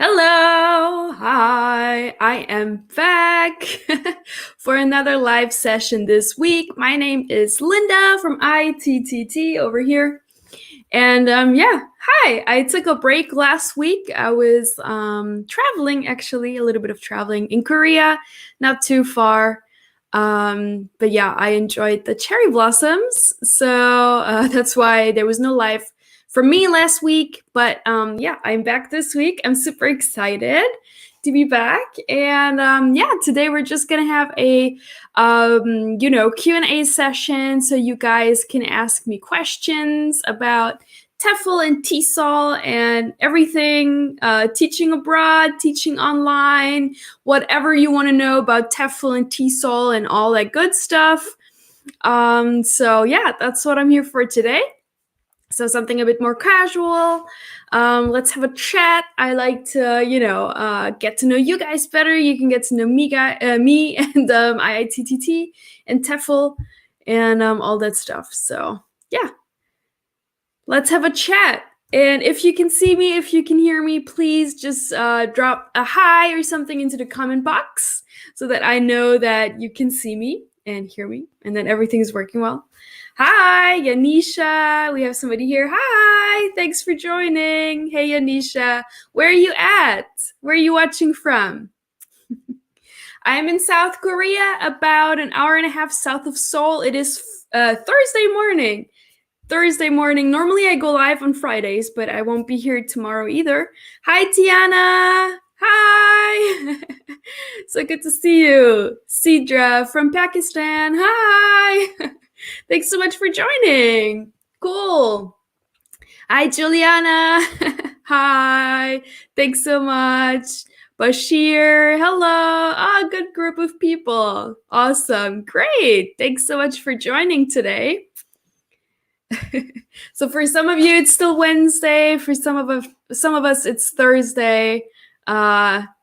Hello, hi, I am back for another live session this week. My name is Linda from ITTT over here. And hi, I took a break last week. I was traveling, actually, a little bit of traveling in Korea, not too far. But yeah, I enjoyed the cherry blossoms. So that's why there was no live for me last week, but I'm back this week. I'm super excited to be back, and today we're just gonna have a Q&A session, so you guys can ask me questions about TEFL and TESOL and everything, teaching abroad, teaching online, whatever you want to know about TEFL and TESOL and all that good stuff. That's what I'm here for today. So something a bit more casual. Let's have a chat. I like to, get to know you guys better. You can get to know me and IITTT and TEFL and all that stuff. So yeah, let's have a chat. And if you can see me, if you can hear me, please just drop a hi or something into the comment box so that I know that you can see me and hear me and that everything is working well. Hi, Yanisha. We have somebody here. Hi, thanks for joining. Hey, Yanisha. Where are you at? Where are you watching from? I'm in South Korea, about an hour and a half south of Seoul. It is Thursday morning. Normally I go live on Fridays, but I won't be here tomorrow either. Hi, Tiana. Hi. So good to see you. Sidra from Pakistan. Hi. Thanks so much for joining. Cool. Hi, Juliana. Hi. Thanks so much. Bashir. Hello. Good group of people. Awesome. Great. Thanks so much for joining today. So for some of you, it's still Wednesday. For some of us, it's Thursday.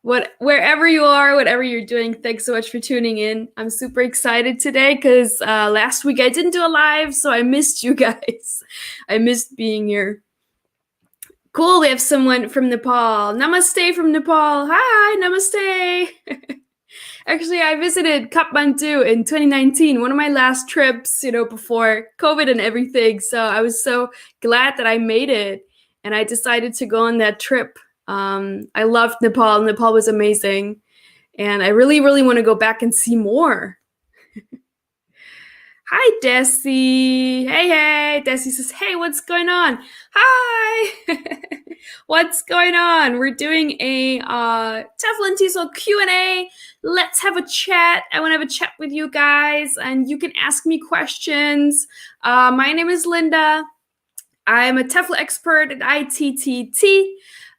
Wherever you are, whatever you're doing, thanks so much for tuning in. I'm super excited today because last week I didn't do a live, so I missed you guys. I missed being here. Cool, we have someone from Nepal. Namaste from Nepal. Hi, namaste. Actually, I visited Kathmandu in 2019, one of my last trips, before COVID and everything. So I was so glad that I made it, and I decided to go on that trip. I loved Nepal. Nepal was amazing, and I really, really want to go back and see more. Hi, Desi. Hey. Desi says, hey, what's going on? Hi. What's going on? We're doing a TEFL and TESOL Q&A. Let's have a chat. I want to have a chat with you guys, and you can ask me questions. My name is Linda. I'm a TEFL expert at ITTT,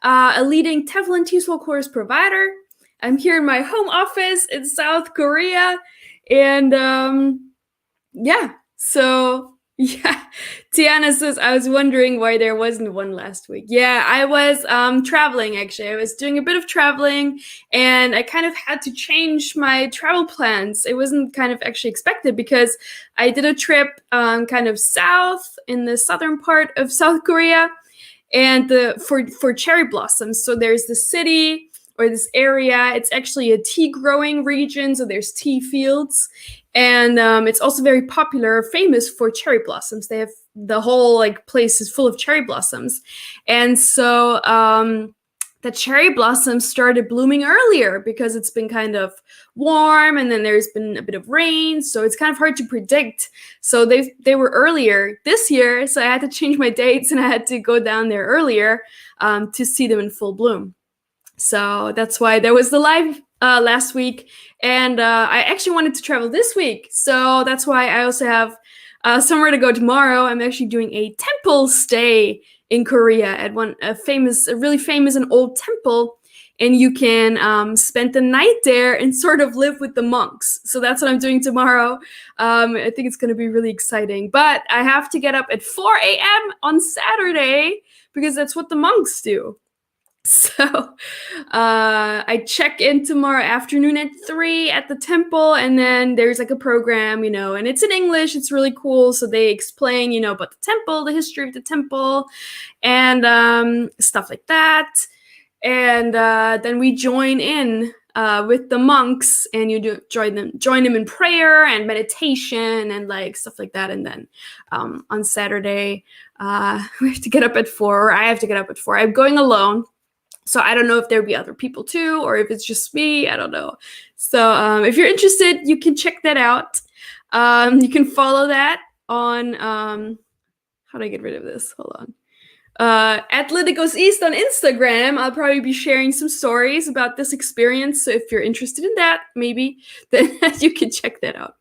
a leading TEFL and TESOL course provider. I'm here in my home office in South Korea, and Tiana says, I was wondering why there wasn't one last week. Yeah, I was traveling, actually. I was doing a bit of traveling, and I kind of had to change my travel plans. It wasn't kind of actually expected because I did a trip kind of south in the southern part of South Korea, and for cherry blossoms. So there's the city or this area. It's actually a tea growing region, so there's tea fields. And it's also very popular, famous for cherry blossoms. They have the whole place is full of cherry blossoms. And so the cherry blossoms started blooming earlier because it's been kind of warm, and then there's been a bit of rain. So it's kind of hard to predict. So they were earlier this year. So I had to change my dates, and I had to go down there earlier to see them in full bloom. So that's why there was the live last week, and I actually wanted to travel this week. So that's why I also have somewhere to go tomorrow. I'm actually doing a temple stay in Korea at a really famous and old temple, and you can spend the night there and sort of live with the monks. So that's what I'm doing tomorrow. I think it's going to be really exciting. But I have to get up at 4 a.m. on Saturday because that's what the monks do. So I check in tomorrow afternoon at 3 at the temple, and then there's a program, and it's in English. It's really cool. So they explain, about the temple, the history of the temple, and stuff like that. and then we join in with the monks, and you join them in prayer and meditation and like stuff like that. And then on Saturday we have to get up at 4, or I have to get up at 4. I'm going alone, so I don't know if there'll be other people too, or if it's just me. I don't know. So if you're interested, you can check that out. You can follow that on how do I get rid of this? Hold on. At Doe Is on Instagram. I'll probably be sharing some stories about this experience. So if you're interested in that, maybe then you can check that out.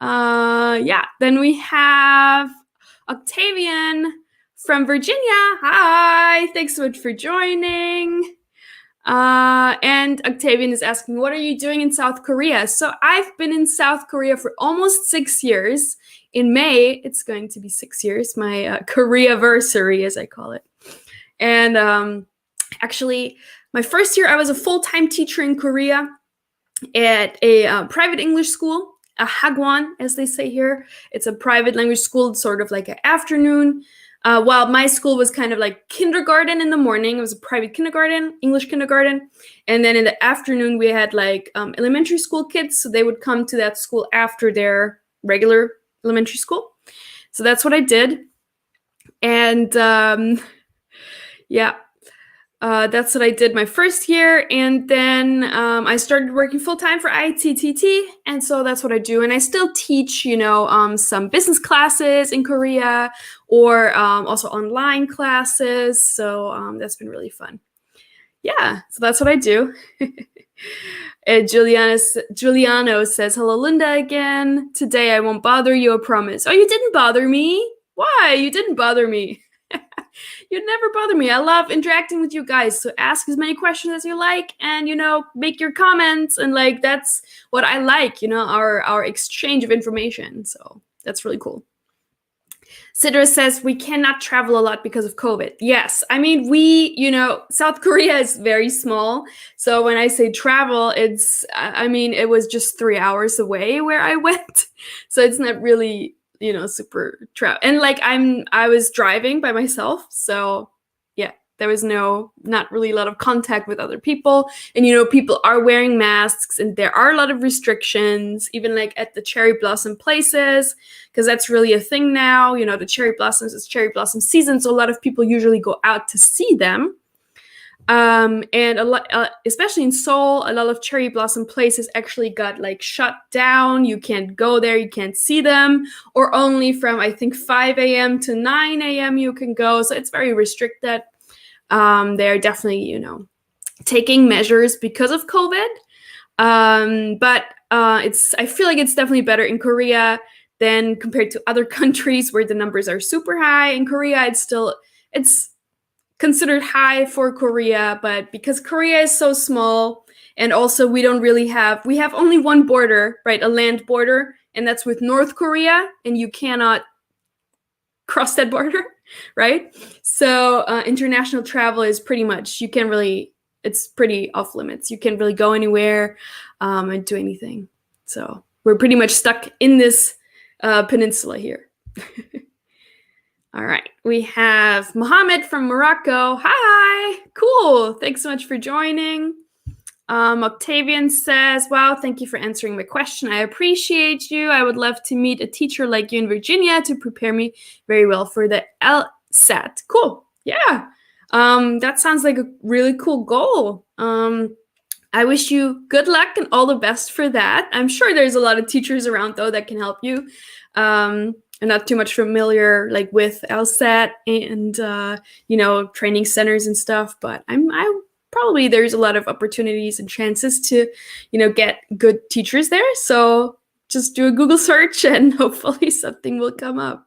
Yeah. Then we have Octavian from Virginia. Hi. Thanks so much for joining. And Octavian is asking, what are you doing in South Korea? So I've been in South Korea for almost 6 years. In May, it's going to be 6 years, my Korea-versary, as I call it. And actually, my first year, I was a full-time teacher in Korea at a private English school, a hagwon, as they say here. It's a private language school, sort of like an afternoon. While my school was kind of like kindergarten in the morning. It was a private kindergarten, English kindergarten. And then in the afternoon, we had like elementary school kids. So they would come to that school after their regular elementary school. So that's what I did. And yeah, that's what I did my first year. And then I started working full-time for ITTT. And so that's what I do. And I still teach, some business classes in Korea, or also online classes. So that's been really fun. Yeah, so that's what I do. And Giuliano says, hello, Linda, again. Today I won't bother you, I promise. Oh, you didn't bother me? Why? You didn't bother me. You'd never bother me. I love interacting with you guys. So ask as many questions as you like, and, make your comments. And like, that's what I like, our exchange of information. So that's really cool. Sidra says, we cannot travel a lot because of COVID. Yes. I mean, South Korea is very small. So when I say travel, it was just 3 hours away where I went. So it's not really, super travel. And like, I was driving by myself. So yeah, there was not really a lot of contact with other people. And, people are wearing masks, and there are a lot of restrictions, even like at the cherry blossom places, because that's really a thing now. The cherry blossoms, it's cherry blossom season. So a lot of people usually go out to see them. And a lot, especially in Seoul, a lot of cherry blossom places actually got like shut down. You can't go there, you can't see them, or only from, I think, 5 a.m. to 9 a.m. you can go. So it's very restricted. They're definitely, taking measures because of COVID. But I feel like it's definitely better in Korea than compared to other countries where the numbers are super high. In Korea, it's considered high for Korea, but because Korea is so small, and also we have only one border, right? A land border, and that's with North Korea, and you cannot cross that border, right? So international travel is pretty much, it's pretty off limits. You can't really go anywhere and do anything. So we're pretty much stuck in this peninsula here. All right, we have Mohamed from Morocco. Hi, cool. Thanks so much for joining. Octavian says, wow, thank you for answering my question. I appreciate you. I would love to meet a teacher like you in Virginia to prepare me very well for the LSAT. Cool. Yeah. That sounds like a really cool goal. I wish you good luck and all the best for that. I'm sure there's a lot of teachers around, though, that can help you. I'm not too much familiar like with LSAT and training centers and stuff, but I probably there's a lot of opportunities and chances to get good teachers there. So just do a Google search and hopefully something will come up.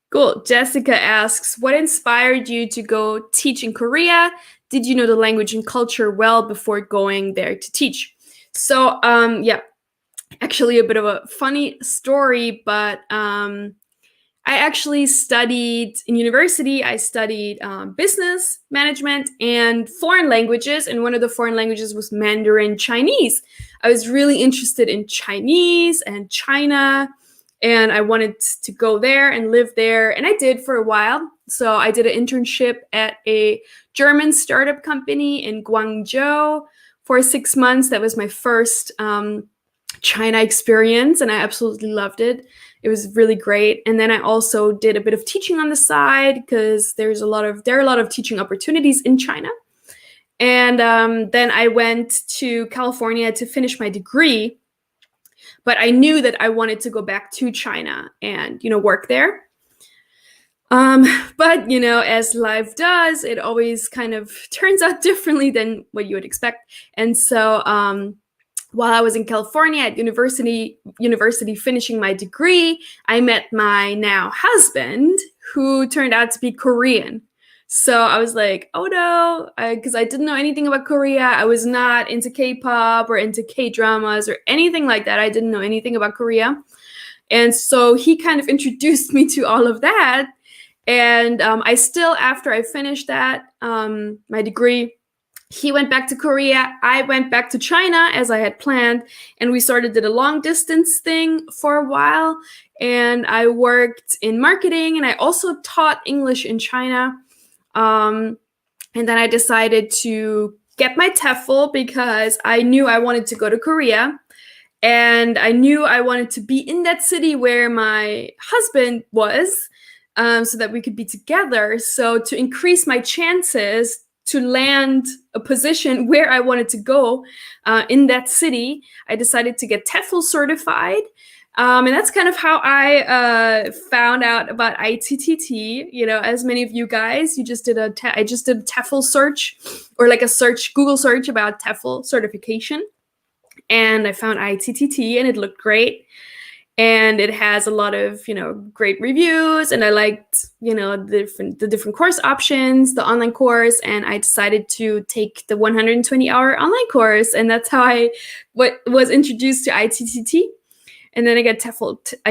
Cool. Jessica asks, what inspired you to go teach in Korea? Did you know the language and culture well before going there to teach? So yeah. Actually, a bit of a funny story, but I actually studied in university. I studied business management and foreign languages, and one of the foreign languages was Mandarin Chinese. I was really interested in Chinese and China, and I wanted to go there and live there, and I did for a while. So I did an internship at a German startup company in Guangzhou for 6 months. That was my first China experience, and I absolutely loved it. It was really great. And then I also did a bit of teaching on the side because there are a lot of teaching opportunities in China. And then I went to California to finish my degree, but I knew that I wanted to go back to China and, work there. But, as life does, it always kind of turns out differently than what you would expect. And so while I was in California at university finishing my degree, I met my now husband, who turned out to be Korean. So I was like, oh no, because I didn't know anything about Korea. I was not into K-pop or into K-dramas or anything like that. I didn't know anything about Korea. And so he kind of introduced me to all of that. And after I finished that, my degree, he went back to Korea. I went back to China as I had planned. And we did a long distance thing for a while. And I worked in marketing, and I also taught English in China. And then I decided to get my TEFL because I knew I wanted to go to Korea. And I knew I wanted to be in that city where my husband was, so that we could be together. So to increase my chances to land a position where I wanted to go in that city, I decided to get TEFL certified. And that's kind of how I found out about ITTT. As many of you guys, I just did a TEFL search, or like a Google search about TEFL certification. And I found ITTT, and it looked great. And it has a lot of, great reviews. And I liked, the different course options, the online course. And I decided to take the 120-hour online course. And that's how I was introduced to ITTT. And then I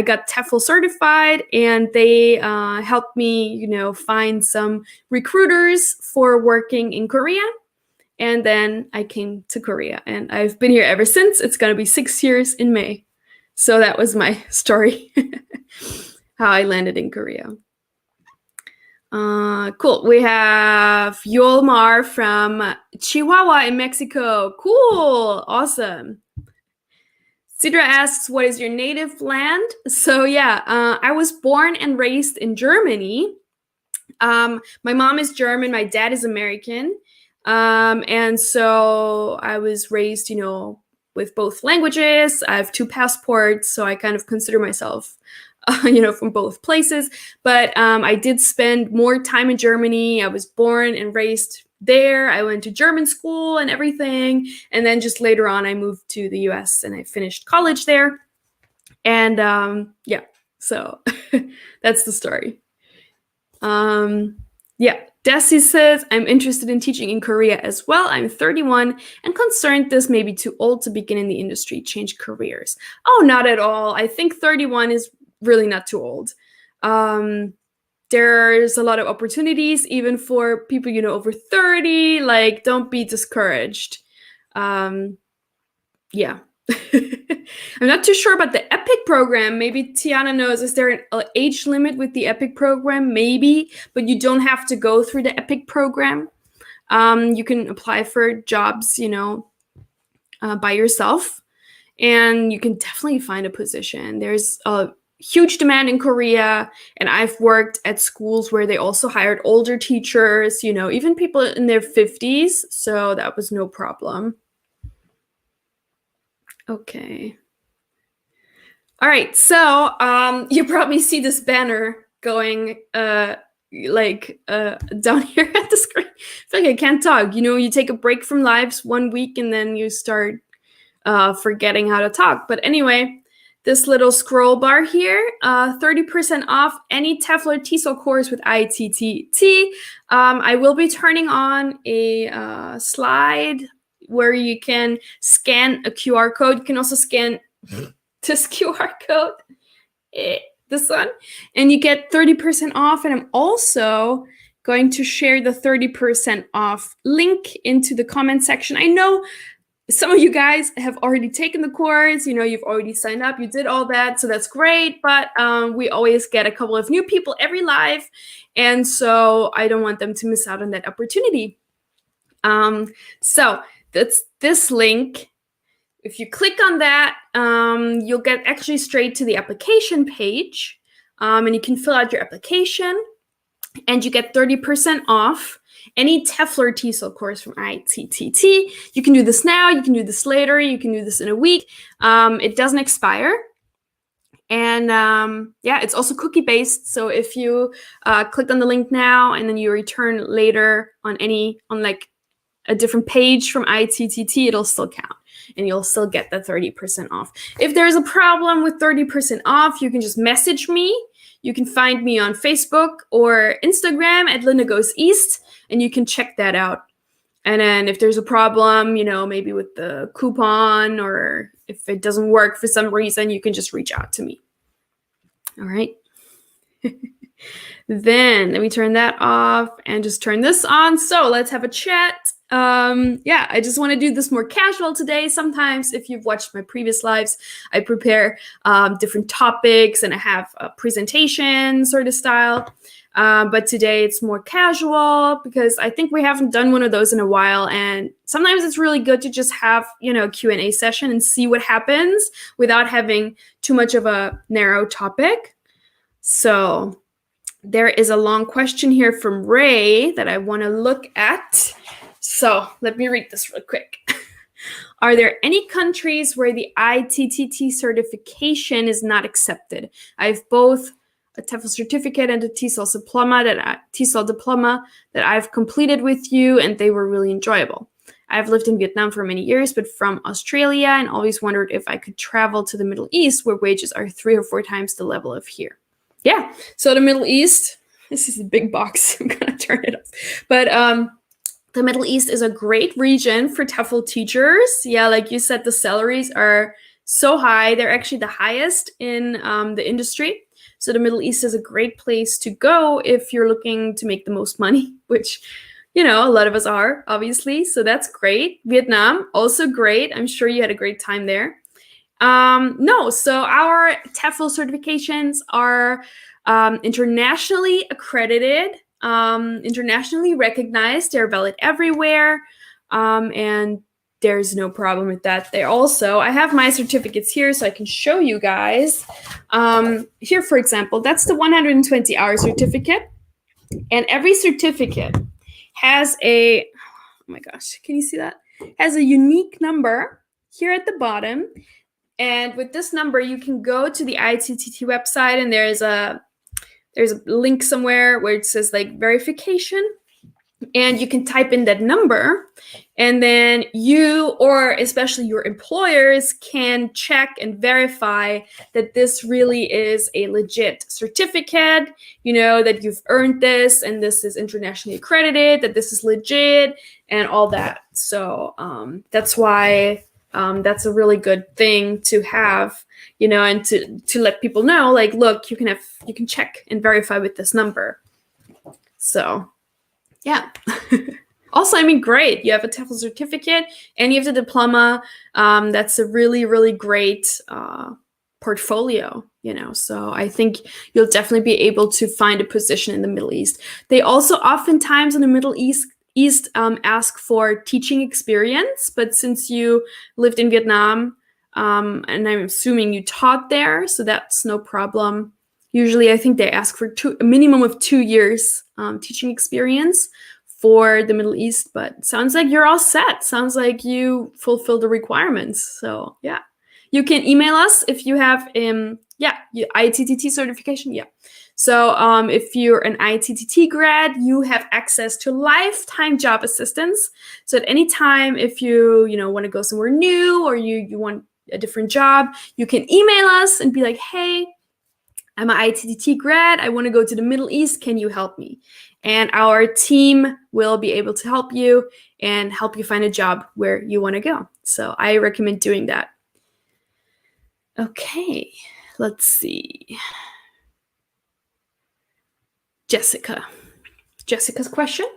got TEFL certified, and they helped me, find some recruiters for working in Korea. And then I came to Korea, and I've been here ever since. It's going to be 6 years in May. So that was my story, how I landed in Korea. Cool. We have Yolmar from Chihuahua in Mexico. Cool. Awesome. Sidra asks, what is your native land? So yeah, I was born and raised in Germany. My mom is German. My dad is American. And so I was raised, with both languages. I have 2 passports, so I kind of consider myself, from both places. But I did spend more time in Germany. I was born and raised there. I went to German school and everything. And then just later on, I moved to the US and I finished college there. And yeah, so that's the story. Yeah. Desi says, I'm interested in teaching in Korea as well. I'm 31 and concerned this may be too old to begin in the industry, change careers. Oh, not at all. I think 31 is really not too old. There's a lot of opportunities even for people, over 30. Like, don't be discouraged. Yeah. I'm not too sure about the EPIK program. Maybe Tiana knows. Is there an age limit with the EPIK program? Maybe, but you don't have to go through the EPIK program. You can apply for jobs, by yourself, and you can definitely find a position. There's a huge demand in Korea, and I've worked at schools where they also hired older teachers, even people in their 50s. So that was no problem. Okay. All right. So you probably see this banner going down here at the screen. I feel like I can't talk. You take a break from lives 1 week and then you start forgetting how to talk. But anyway, this little scroll bar here, 30% off any TEFL or TESOL course with ITTT. I will be turning on a slide where you can scan a QR code. You can also scan this QR code, this one, and you get 30% off. And I'm also going to share the 30% off link into the comment section. I know some of you guys have already taken the course, you've already signed up, you did all that, so that's great, but we always get a couple of new people every live, and so I don't want them to miss out on that opportunity. So that's this link. If you click on that, you'll get actually straight to the application page, and you can fill out your application, and you get 30% off any TEFL or TESOL course from ITTT. You can do this now, you can do this later, you can do this in a week. It doesn't expire. And yeah, it's also cookie based. So if you click on the link now and then you return later on like a different page from ITTT, it'll still count and you'll still get the 30% off. If there's a problem with 30% off, you can just message me. You can find me on Facebook or Instagram at Linda Goes East, and you can check that out. And then if there's a problem, maybe with the coupon, or if it doesn't work for some reason, you can just reach out to me. All right. Then let me turn that off and just turn this on. So let's have a chat. Yeah, I just want to do this more casual today. Sometimes if you've watched my previous lives, I prepare different topics and I have a presentation sort of style. But today it's more casual because I think we haven't done one of those in a while. And sometimes it's really good to just have, a Q&A session and see what happens without having too much of a narrow topic. So there is a long question here from Ray that I want to look at. So let me read this real quick. Are there any countries where the ITTT certification is not accepted? I have both a TEFL certificate and a TESOL diploma that I've completed with you, and they were really enjoyable. I've lived in Vietnam for many years, but from Australia, and always wondered if I could travel to the Middle East where wages are 3 or 4 times the level of here. Yeah, so the Middle East, this is a big box. I'm going to turn it off. But the Middle East is a great region for TEFL teachers. Yeah, like you said, the salaries are so high. They're actually the highest in the industry. So the Middle East is a great place to go if you're looking to make the most money, which, a lot of us are, obviously. So that's great. Vietnam, also great. I'm sure you had a great time there. No, so our TEFL certifications are internationally accredited, internationally recognized. They're valid everywhere, and there's no problem with that. I have my certificates here so I can show you guys. Here, for example, that's the 120-hour certificate, and every certificate has oh my gosh, can you see that? Has a unique number here at the bottom. And with this number, you can go to the ITTT website, and there's a link somewhere where it says like verification, and you can type in that number, and then you, or especially your employers, can check and verify that this really is a legit certificate, that you've earned this and this is internationally accredited, that this is legit and all that. So that's why that's a really good thing to have, and to let people know, like, look, you can check and verify with this number. So, yeah. Also, great. You have a TEFL certificate and you have the diploma. That's a really, really great portfolio, So I think you'll definitely be able to find a position in the Middle East. They also oftentimes in the Middle East ask for teaching experience, but since you lived in Vietnam, and I'm assuming you taught there, so that's no problem. Usually, I think they ask for a minimum of 2 years teaching experience for the Middle East, but sounds like you're all set. Sounds like you fulfill the requirements. So yeah, you can email us if you have ITTT certification. Yeah. So if you're an ITTT grad, you have access to lifetime job assistance. So at any time, if you want to go somewhere new or you want a different job, you can email us and be like, hey, I'm an ITTT grad. I want to go to the Middle East. Can you help me? And our team will be able to help you and help you find a job where you want to go. So I recommend doing that. Okay, let's see. Jessica's question.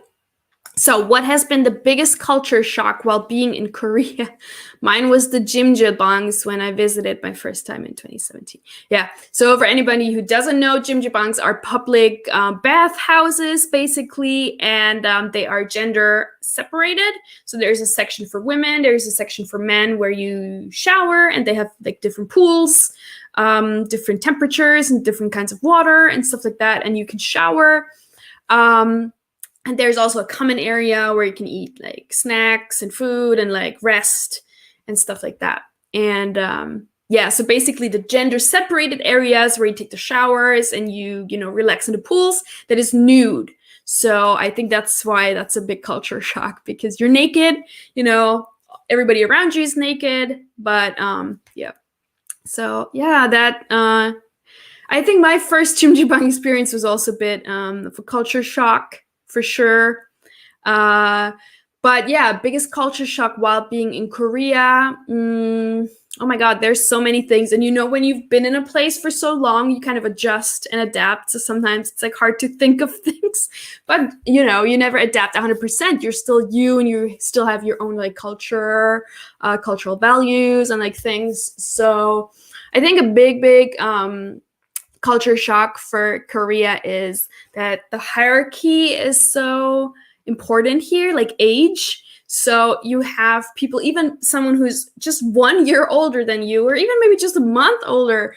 So what has been the biggest culture shock while being in Korea? Mine was the jimjilbangs when I visited my first time in 2017. Yeah. So for anybody who doesn't know, jimjilbangs are public bath houses, basically, and they are gender separated. So there's a section for women, there's a section for men where you shower, and they have like different pools, different temperatures, and different kinds of water and stuff like that, and you can shower. And there's also a common area where you can eat like snacks and food and like rest and stuff like that. And yeah, so basically the gender separated areas where you take the showers and you relax in the pools, that is nude. So I think that's why that's a big culture shock, because you're naked, everybody around you is naked, but yeah. So yeah, that I think my first jjimjilbang experience was also a bit of a culture shock, for sure. But yeah, biggest culture shock while being in Korea. Oh my God, there's so many things. And when you've been in a place for so long, you kind of adjust and adapt. So sometimes it's like hard to think of things, but you never adapt 100%. You're still you, and you still have your own like culture, cultural values and like things. So I think a big culture shock for Korea is that the hierarchy is so important here, like age. So you have people, even someone who's just 1 year older than you, or even maybe just a month older,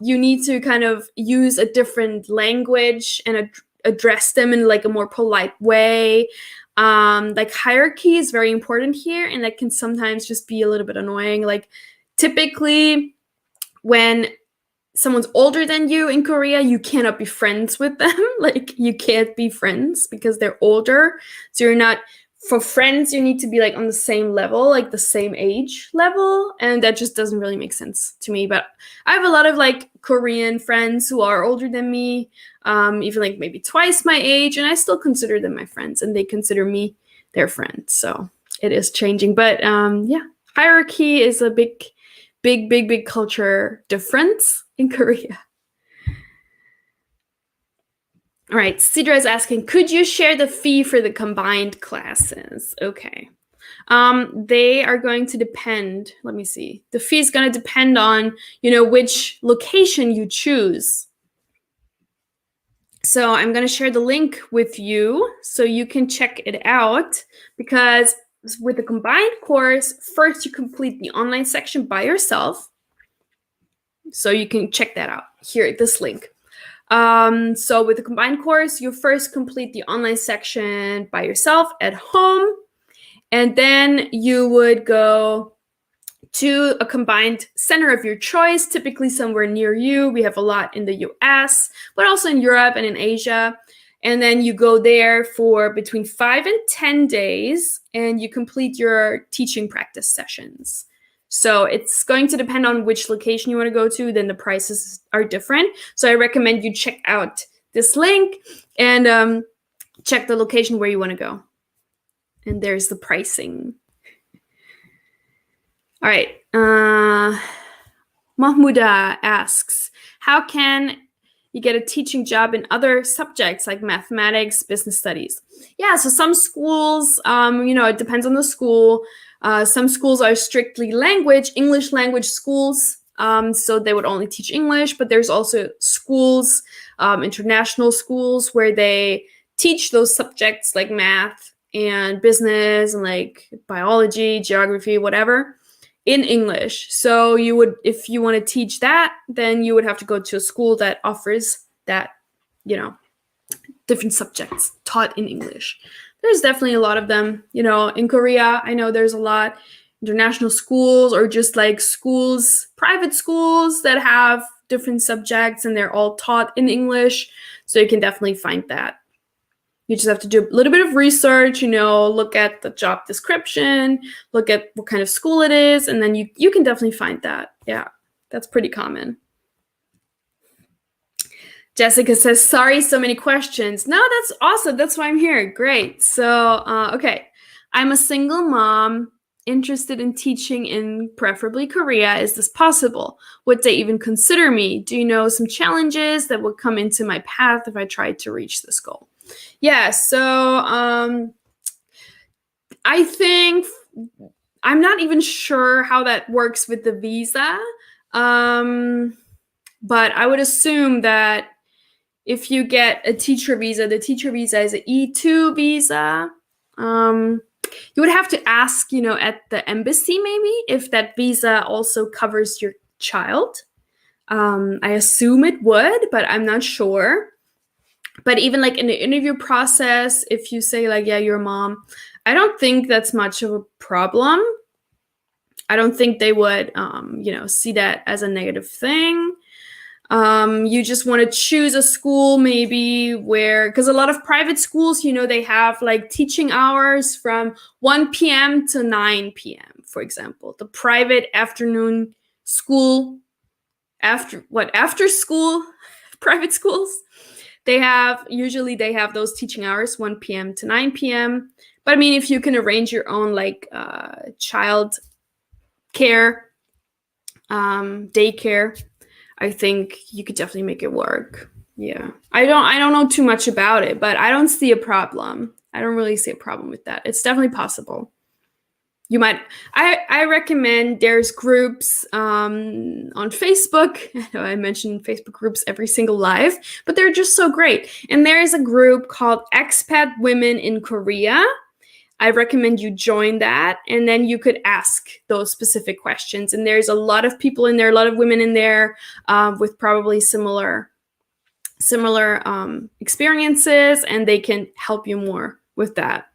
you need to kind of use a different language and address them in like a more polite way. Like hierarchy is very important here, and that can sometimes just be a little bit annoying. Like typically when someone's older than you in Korea, you cannot be friends with them. Like you can't be friends because they're older. So you're not, for friends, you need to be like on the same level, like the same age level. And that just doesn't really make sense to me. But I have a lot of like Korean friends who are older than me, even like maybe twice my age. And I still consider them my friends, and they consider me their friend. So it is changing. But yeah, hierarchy is a big culture difference in Korea. All right, Sidra is asking, could you share the fee for the combined classes? Okay. They are going to depend, let me see. The fee is going to depend on, which location you choose. So I'm going to share the link with you so you can check it out, because with the combined course, first you complete the online section by yourself. So you can check that out here, this link. So with the combined course, you first complete the online section by yourself at home, and then you would go to a combined center of your choice, typically somewhere near you. We have a lot in the US, but also in Europe and in Asia. And then you go there for between 5 and 10 days, and you complete your teaching practice sessions. So it's going to depend on which location you want to go to, then the prices are different. So I recommend you check out this link and check the location where you want to go. And there's the pricing. All right. Mahmuda asks, how can you get a teaching job in other subjects like mathematics, business studies? Yeah, so some schools, it depends on the school. Some schools are strictly English language schools, so they would only teach English, but there's also schools, international schools, where they teach those subjects like math and business and like biology, geography, whatever, in English. So you would, if you want to teach that, then you would have to go to a school that offers that, different subjects taught in English. There's definitely a lot of them, in Korea. I know there's a lot international schools, or just like schools, private schools that have different subjects and they're all taught in English. So you can definitely find that. You just have to do a little bit of research, look at the job description, look at what kind of school it is, and then you can definitely find that. Yeah, that's pretty common. Jessica says, sorry, so many questions. No, that's awesome. That's why I'm here. Great. So, okay. I'm a single mom interested in teaching in preferably Korea. Is this possible? Would they even consider me? Do you know some challenges that would come into my path if I tried to reach this goal? Yeah, so I think I'm not even sure how that works with the visa, but I would assume that if you get a teacher visa, the teacher visa is an E2 visa. You would have to ask, at the embassy maybe if that visa also covers your child. I assume it would, but I'm not sure. But even like in the interview process, if you say like, yeah, you're a mom, I don't think that's much of a problem. I don't think they would, see that as a negative thing. You just want to choose a school maybe because a lot of private schools, they have like teaching hours from 1 p.m. to 9 p.m., for example. The private afternoon school, after school private schools, they have those teaching hours 1 p.m. to 9 p.m. But I mean, if you can arrange your own like child care, daycare, I think you could definitely make it work. Yeah. I don't know too much about it, but I don't see a problem. I don't really see a problem with that. It's definitely possible. I recommend there's groups on Facebook. I mention Facebook groups every single live, but they're just so great. And there is a group called Expat Women in Korea. I recommend you join that, and then you could ask those specific questions. And there's a lot of people in there, a lot of women in there with probably similar experiences, and they can help you more with that.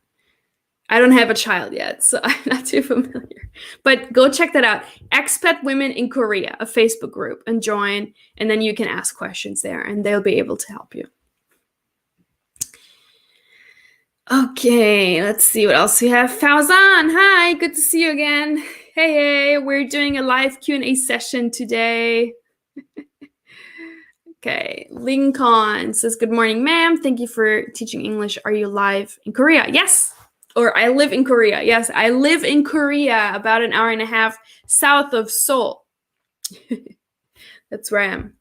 I don't have a child yet, so I'm not too familiar. But go check that out. Expat Women in Korea, a Facebook group, and join, and then you can ask questions there, and they'll be able to help you. Okay, let's see what else we have. Fauzan, hi, good to see you again. Hey, we're doing a live Q&A session today. Okay, Lincoln says, good morning, ma'am. Thank you for teaching English. Are you live in Korea? Yes. Or I live in Korea. Yes, I live in Korea, about an hour and a half south of Seoul. That's where I am.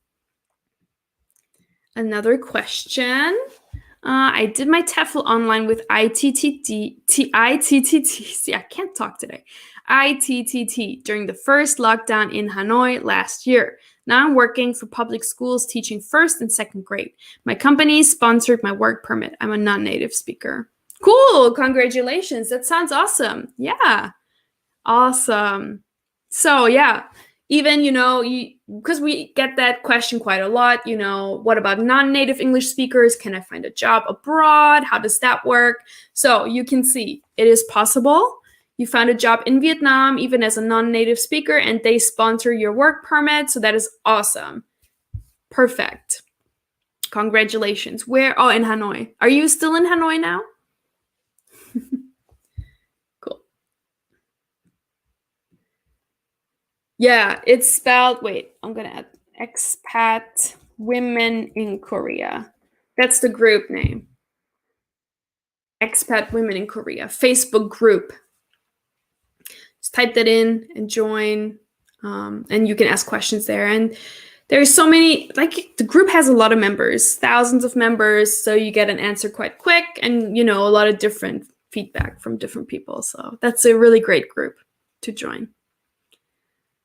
Another question. I did my TEFL online with ITTT. See, I can't talk today. ITTT during the first lockdown in Hanoi last year. Now I'm working for public schools teaching first and second grade. My company sponsored my work permit. I'm a non-native speaker. Cool. Congratulations. That sounds awesome. Yeah. Awesome. So yeah, even, because we get that question quite a lot, what about non-native English speakers? Can I find a job abroad? How does that work? So you can see it is possible. You found a job in Vietnam, even as a non-native speaker, and they sponsor your work permit. So that is awesome. Perfect. Congratulations. Where? Oh, in Hanoi. Are you still in Hanoi now? Cool. Yeah, it's spelled, wait, I'm going to add Expat Women in Korea. That's the group name. Expat Women in Korea, Facebook group. Just type that in and join, and you can ask questions there. And there's so many, like the group has a lot of members, thousands of members, so you get an answer quite quick, and a lot of different feedback from different people. So that's a really great group to join.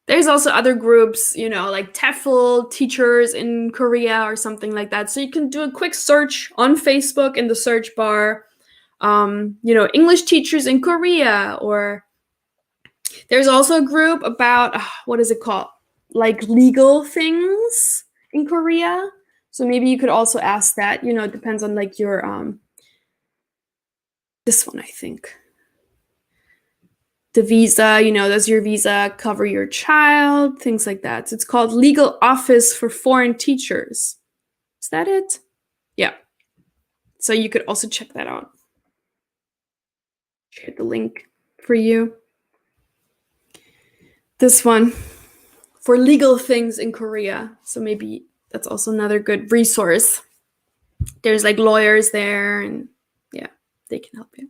There's also other groups, like TEFL teachers in Korea or something like that. So you can do a quick search on Facebook in the search bar, English teachers in Korea, or there's also a group about, what is it called? Like legal things in Korea. So maybe you could also ask that, it depends on like your, this one, I think. The visa, does your visa cover your child? Things like that. So it's called Legal Office for Foreign Teachers. Is that it? Yeah. So you could also check that out. Share the link for you. This one for legal things in Korea. So maybe that's also another good resource. There's like lawyers there, and yeah, they can help you.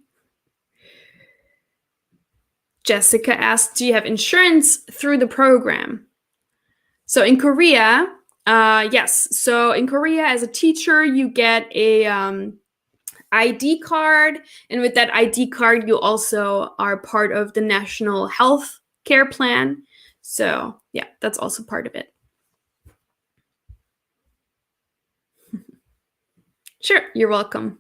Jessica asked, do you have insurance through the program? So in Korea, yes. So in Korea, as a teacher, you get a ID card. And with that ID card, you also are part of the National Health Care Plan. So yeah, that's also part of it. Sure, you're welcome.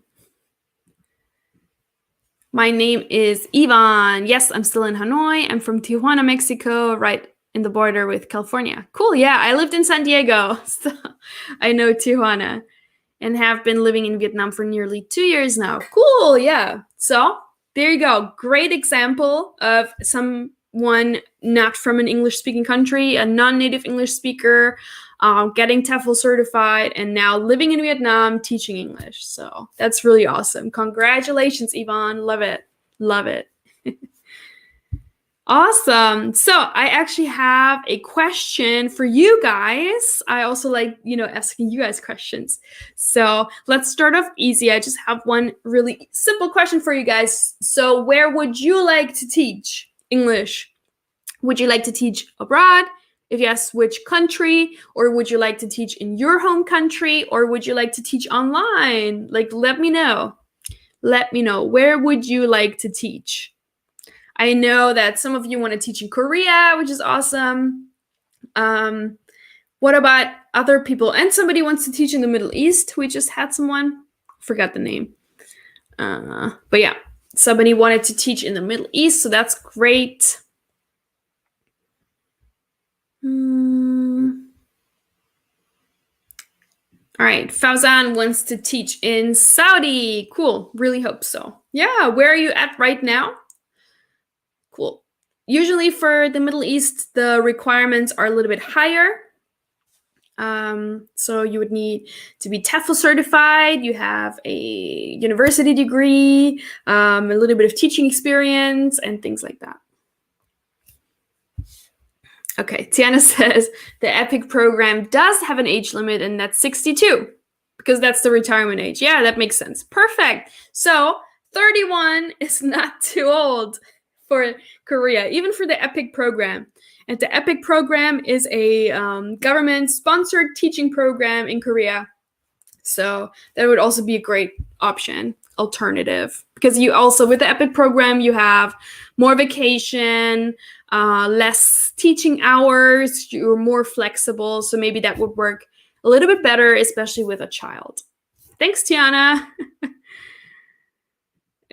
My name is Ivan. Yes, I'm still in Hanoi. I'm from Tijuana, Mexico, right in the border with California. Cool, yeah, I lived in San Diego, so I know Tijuana, and have been living in Vietnam for nearly 2 years now. Cool, yeah. So there you go. Great example of someone not from an English-speaking country, a non-native English speaker, getting TEFL certified, and now living in Vietnam, teaching English. So that's really awesome. Congratulations, Yvonne. Love it. Love it. Awesome. So I actually have a question for you guys. I also like, asking you guys questions. So let's start off easy. I just have one really simple question for you guys. So where would you like to teach English? Would you like to teach abroad? If yes, which country? Or would you like to teach in your home country? Or would you like to teach online? Like, let me know. Let me know. Where would you like to teach? I know that some of you want to teach in Korea, which is awesome. What about other people? And somebody wants to teach in the Middle East. We just had someone. Forgot the name. But yeah, somebody wanted to teach in the Middle East, so that's great. All right, Fauzan wants to teach in Saudi. Cool, really hope so. Yeah, where are you at right now? Cool. Usually for the Middle East, the requirements are a little bit higher. So you would need to be TEFL certified, you have a university degree, a little bit of teaching experience, and things like that. Okay, Tiana says the EPIK program does have an age limit, and that's 62, because that's the retirement age. Yeah, that makes sense. Perfect. So 31 is not too old for Korea, even for the EPIK program. And the EPIK program is a government-sponsored teaching program in Korea. So that would also be a great option, alternative. Because you also, with the EPIK program, you have more vacation, less teaching hours, you're more flexible. So maybe that would work a little bit better, especially with a child. Thanks, Tiana.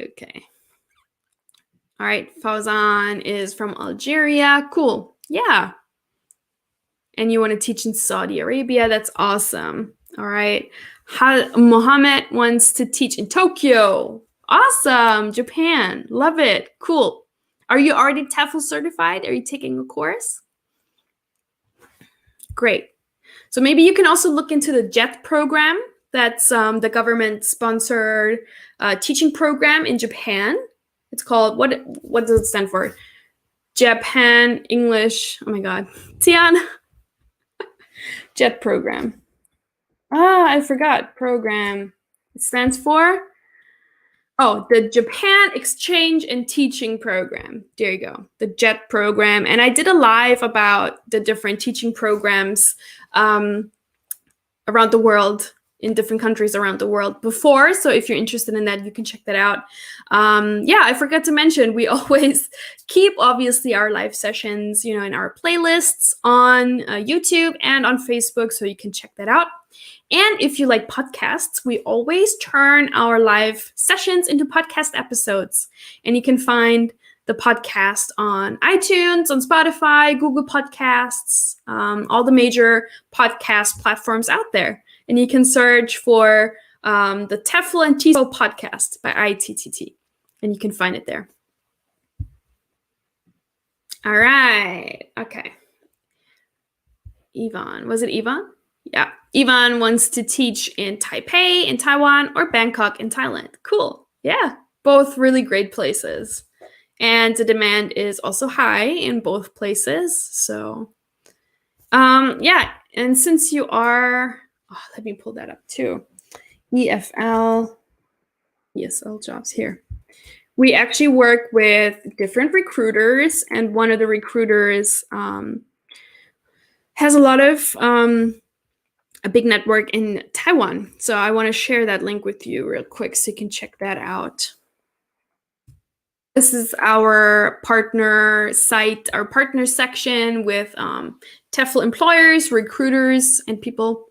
Okay. All right, Fauzan is from Algeria. Cool. Yeah. And you want to teach in Saudi Arabia. That's awesome. All right. Mohamed wants to teach in Tokyo. Awesome. Japan. Love it. Cool. Are you already TEFL certified? Are you taking a course? Great. So maybe you can also look into the JET program. That's the government-sponsored teaching program in Japan. It's called, what does it stand for? Japan English. Oh my God. Tiana. JET program. I forgot. Program. It stands for? Oh, the Japan Exchange and Teaching Program. There you go. The JET program. And I did a live about the different teaching programs around the world, in different countries around the world before. So if you're interested in that, you can check that out. Yeah, I forgot to mention, we always keep, obviously, our live sessions, in our playlists on YouTube and on Facebook, so you can check that out. And if you like podcasts, we always turn our live sessions into podcast episodes. And you can find the podcast on iTunes, on Spotify, Google Podcasts, all the major podcast platforms out there. And you can search for the TEFL and TESOL podcast by ITTT. And you can find it there. All right. Okay. Yvonne. Was it Yvonne? Yeah. Yvonne wants to teach in Taipei, in Taiwan, or Bangkok in Thailand. Cool. Yeah. Both really great places. And the demand is also high in both places. So, yeah. And since you are, let me pull that up too. EFL jobs here. We actually work with different recruiters, and one of the recruiters has a lot of a big network in Taiwan. So I want to share that link with you real quick so you can check that out. This is our partner site, our partner section with TEFL employers, recruiters, and people.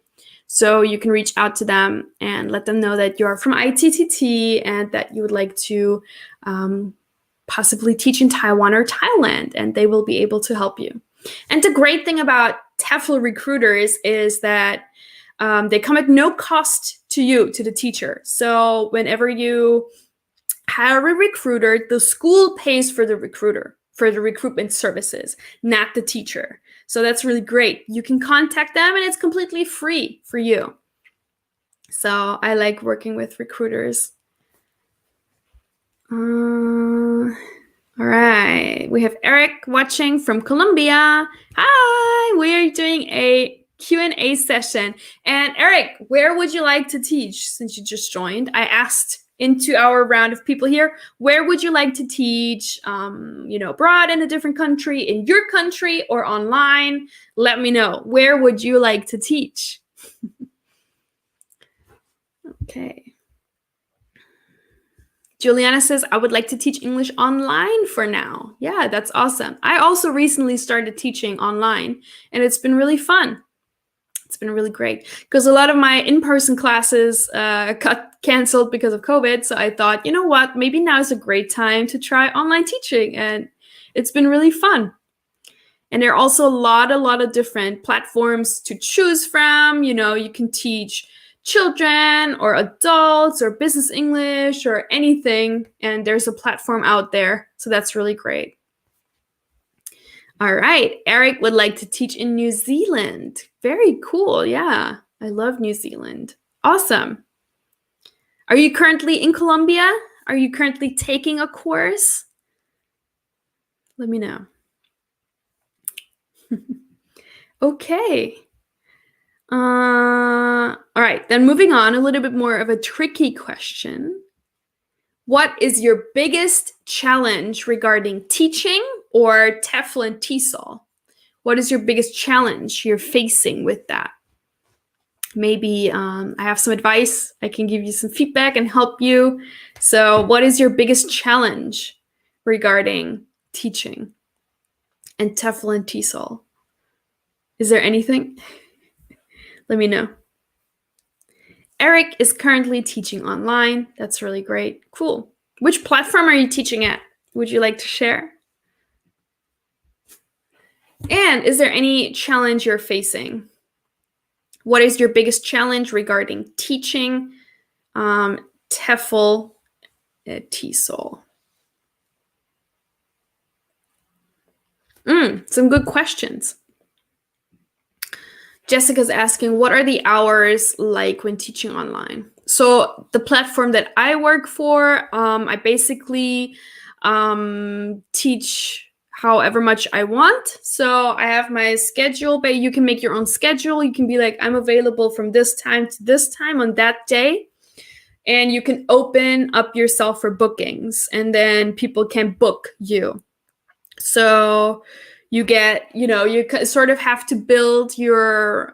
So you can reach out to them and let them know that you're from ITTT and that you would like to possibly teach in Taiwan or Thailand, and they will be able to help you. And the great thing about TEFL recruiters is that they come at no cost to you, to the teacher. So whenever you hire a recruiter, the school pays for the recruiter, for the recruitment services, not the teacher. So that's really great. You can contact them and it's completely free for you. So I like working with recruiters. All right. We have Eric watching from Colombia. Hi, we are doing a Q&A session. And Eric, where would you like to teach since you just joined? I asked into our round of people here, where would you like to teach, abroad in a different country, in your country, or online? Let me know. Where would you like to teach? Okay. Juliana says, I would like to teach English online for now. Yeah, that's awesome. I also recently started teaching online, and it's been really fun. It's been really great because a lot of my in-person classes got canceled because of COVID. So I thought, you know what, maybe now is a great time to try online teaching. And it's been really fun. And there are also a lot of different platforms to choose from. You can teach children or adults or business English or anything. And there's a platform out there. So that's really great. All right. Eric would like to teach in New Zealand. Very cool. Yeah. I love New Zealand. Awesome. Are you currently in Colombia? Are you currently taking a course? Let me know. Okay. All right. Then moving on, a little bit more of a tricky question. What is your biggest challenge regarding teaching or TEFL and TESOL? What is your biggest challenge you're facing with that? Maybe I have some advice. I can give you some feedback and help you. So what is your biggest challenge regarding teaching and TEFL and TESOL? Is there anything? Let me know. Eric is currently teaching online. That's really great. Cool. Which platform are you teaching at? Would you like to share? And is there any challenge you're facing? What is your biggest challenge regarding teaching TEFL, TESOL? Some good questions. Jessica's asking, what are the hours like when teaching online? So the platform that I work for, I basically teach however much I want. So I have my schedule, but you can make your own schedule. You can be like, I'm available from this time to this time on that day. And you can open up yourself for bookings, and then people can book you. So you get, you sort of have to build your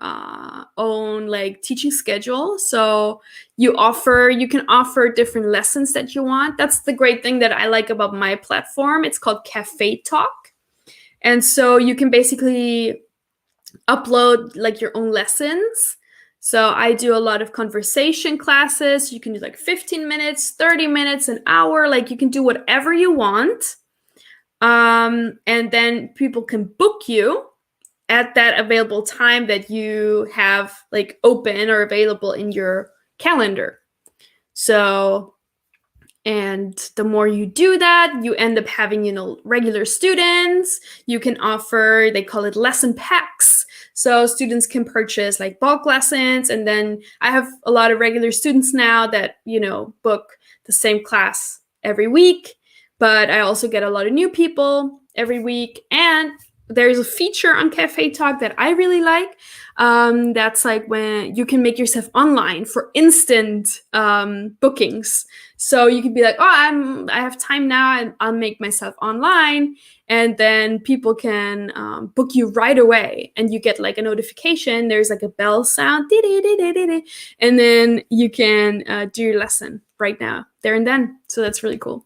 own like teaching schedule. So you can offer different lessons that you want. That's the great thing that I like about my platform. It's called Cafe Talk. And so you can basically upload like your own lessons. So I do a lot of conversation classes. You can do like 15 minutes, 30 minutes, an hour. Like you can do whatever you want. And then people can book you at that available time that you have like open or available in your calendar. So, and the more you do that, you end up having, regular students. You can offer, they call it lesson packs. So students can purchase like bulk lessons. And then I have a lot of regular students now that, book the same class every week. But I also get a lot of new people every week. And there's a feature on Cafe Talk that I really like. That's like when you can make yourself online for instant bookings. So you could be like, oh, I have time now, and I'll make myself online, and then people can book you right away, and you get like a notification. There's like a bell sound, and then you can do your lesson right now, there and then. So that's really cool.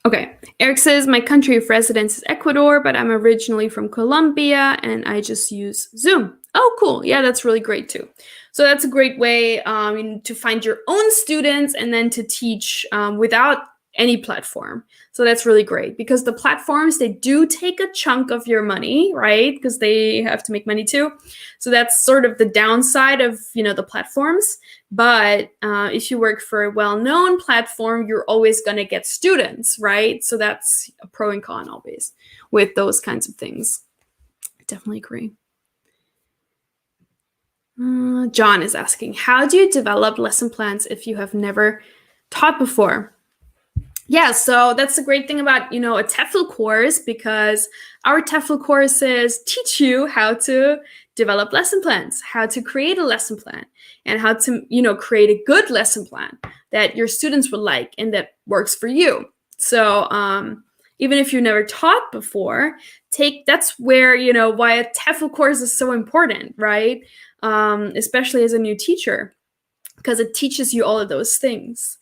Okay, Eric says, my country of residence is Ecuador, but I'm originally from Colombia and I just use Zoom. Oh, cool. Yeah, that's really great too. So that's a great way to find your own students and then to teach without any platform. So that's really great, because the platforms, they do take a chunk of your money, right? Because they have to make money too. So that's sort of the downside of, the platforms. But if you work for a well-known platform, you're always going to get students, right? So that's a pro and con always with those kinds of things. I definitely agree. John is asking, how do you develop lesson plans if you have never taught before? Yeah, so that's the great thing about, a TEFL course, because our TEFL courses teach you how to develop lesson plans, how to create a lesson plan, and how to, create a good lesson plan that your students will like and that works for you. So even if you never taught before, that's where, why a TEFL course is so important, right? Especially as a new teacher, because it teaches you all of those things.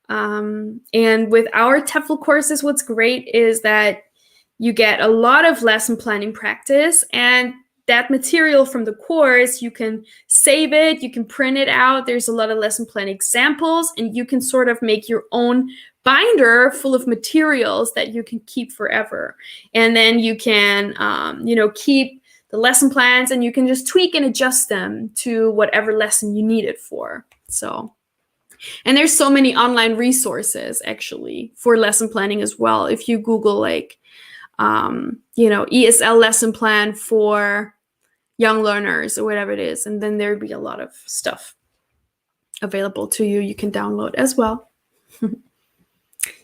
And with our TEFL courses, what's great is that you get a lot of lesson planning practice, and that material from the course, you can save it, you can print it out. There's a lot of lesson plan examples, and you can sort of make your own binder full of materials that you can keep forever. And then you can, keep the lesson plans, and you can just tweak and adjust them to whatever lesson you need it for. And there's so many online resources actually for lesson planning as well. If you Google ESL lesson plan for young learners or whatever it is, and then there'd be a lot of stuff available to you. You can download as well.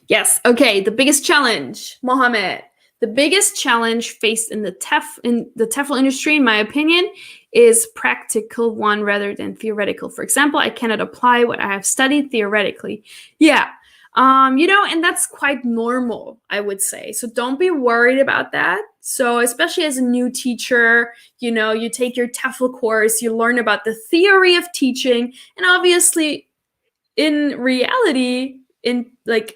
Yes. Okay. The biggest challenge, Mohamed. The biggest challenge faced in the TEFL industry, in my opinion, is practical one rather than theoretical. For example, I cannot apply what I have studied theoretically. Yeah, and that's quite normal, I would say. So don't be worried about that. So especially as a new teacher, you take your TEFL course, you learn about the theory of teaching, and obviously in reality, in like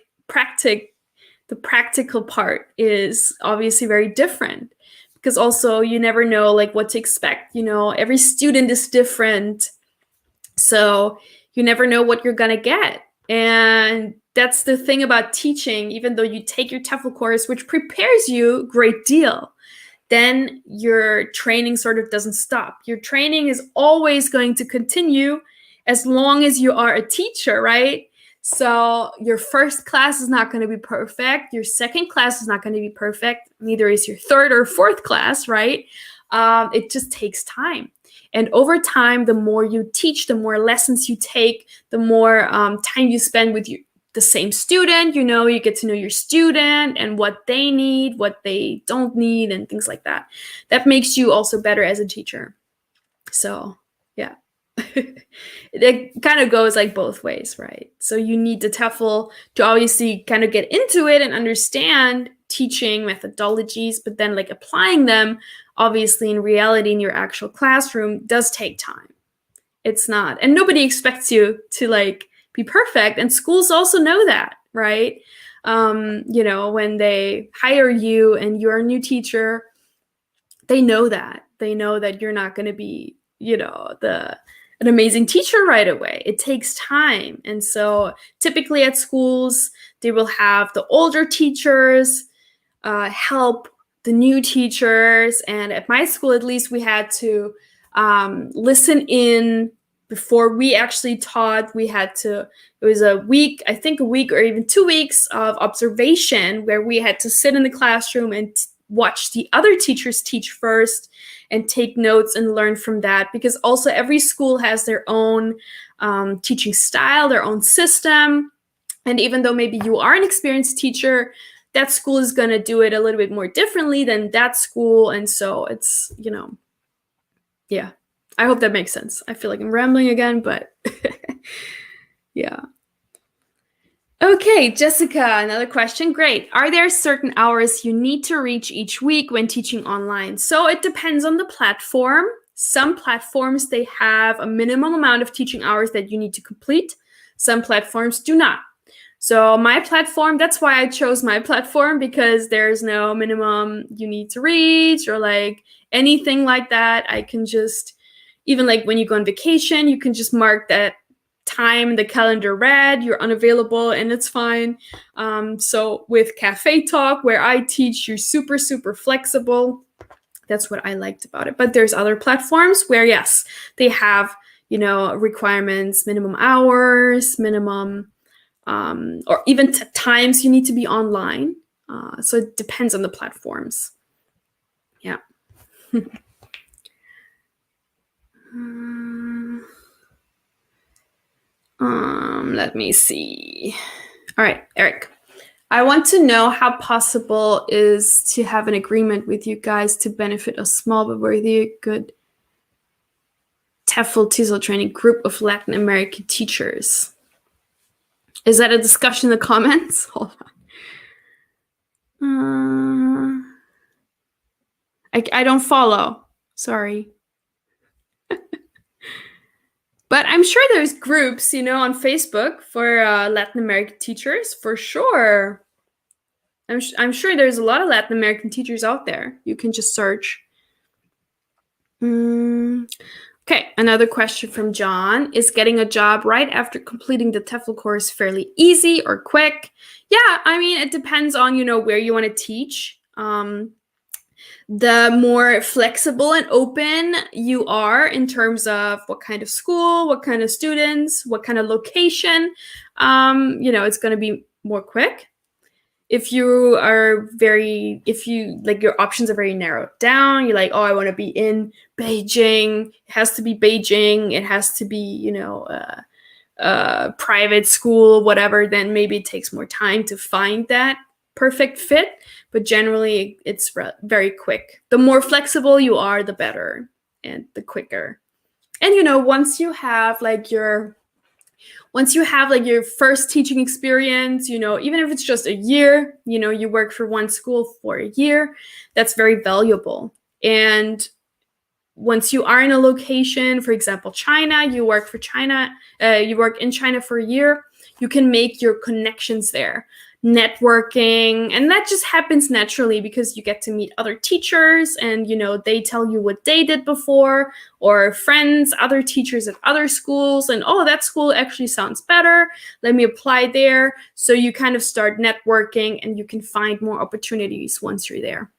the practical part is obviously very different, because also you never know like what to expect. Every student is different, so you never know what you're gonna get. And that's the thing about teaching. Even though you take your TEFL course, which prepares you a great deal, then your training sort of doesn't stop. Your training is always going to continue as long as you are a teacher, right? So your first class is not going to be perfect. Your second class is not going to be perfect. Neither is your third or fourth class, right? It just takes time. And over time, the more you teach, the more lessons you take, the more time you spend with the same student. You get to know your student and what they need, what they don't need, and things like that. That makes you also better as a teacher. So, yeah. It kind of goes like both ways, right? So you need the TEFL to obviously kind of get into it and understand teaching methodologies, but then like applying them, obviously in reality in your actual classroom, does take time. It's not, and nobody expects you to like be perfect, and schools also know that, right? When they hire you and you're a new teacher, they know that you're not going to be, an amazing teacher right away. It takes time. And so typically at schools, they will have the older teachers help the new teachers. And at my school, at least, we had to listen in before we actually taught. It was a week or even 2 weeks of observation where we had to sit in the classroom and watch the other teachers teach first and take notes and learn from that, because also every school has their own teaching style, their own system. And even though maybe you are an experienced teacher, that school is going to do it a little bit more differently than that school. And so it's, yeah, I hope that makes sense. I feel like I'm rambling again, but yeah. Okay, Jessica, another question. Great. Are there certain hours you need to reach each week when teaching online? So it depends on the platform. Some platforms, they have a minimum amount of teaching hours that you need to complete. Some platforms do not. So my platform, that's why I chose my platform, because there's no minimum you need to reach or like anything like that. I can just, even like when you go on vacation, you can just mark that time the calendar red, you're unavailable, and it's fine. So with Cafe Talk, where I teach, you're super, super flexible. That's what I liked about it. But there's other platforms where, yes, they have, requirements, minimum hours, minimum, or even times you need to be online. So it depends on the platforms. Yeah. Let me see. All right, Eric. I want to know how possible is to have an agreement with you guys to benefit a small but very good TEFL TESOL training group of Latin American teachers. Is that a discussion in the comments? Hold on. I don't follow. Sorry. But I'm sure there's groups, on Facebook for Latin American teachers, for sure. I'm sure there's a lot of Latin American teachers out there. You can just search. Okay, another question from John. Is getting a job right after completing the TEFL course fairly easy or quick? Yeah, I mean, it depends on, where you want to teach. The more flexible and open you are in terms of what kind of school, what kind of students, what kind of location, it's going to be more quick. If your options are very narrowed down, you're like, oh, I want to be in Beijing. It has to be Beijing. It has to be, a private school, whatever, then maybe it takes more time to find that perfect fit. But generally, it's very quick. The more flexible you are, the better and the quicker. And, once you have your first teaching experience, even if it's just a year, you work for one school for a year, that's very valuable. And once you are in a location, for example, China, you work in China for a year, you can make your connections there. Networking, and that just happens naturally because you get to meet other teachers and they tell you what they did before, or friends, other teachers at other schools, and oh, that school actually sounds better, let me apply there. So you kind of start networking and you can find more opportunities once you're there.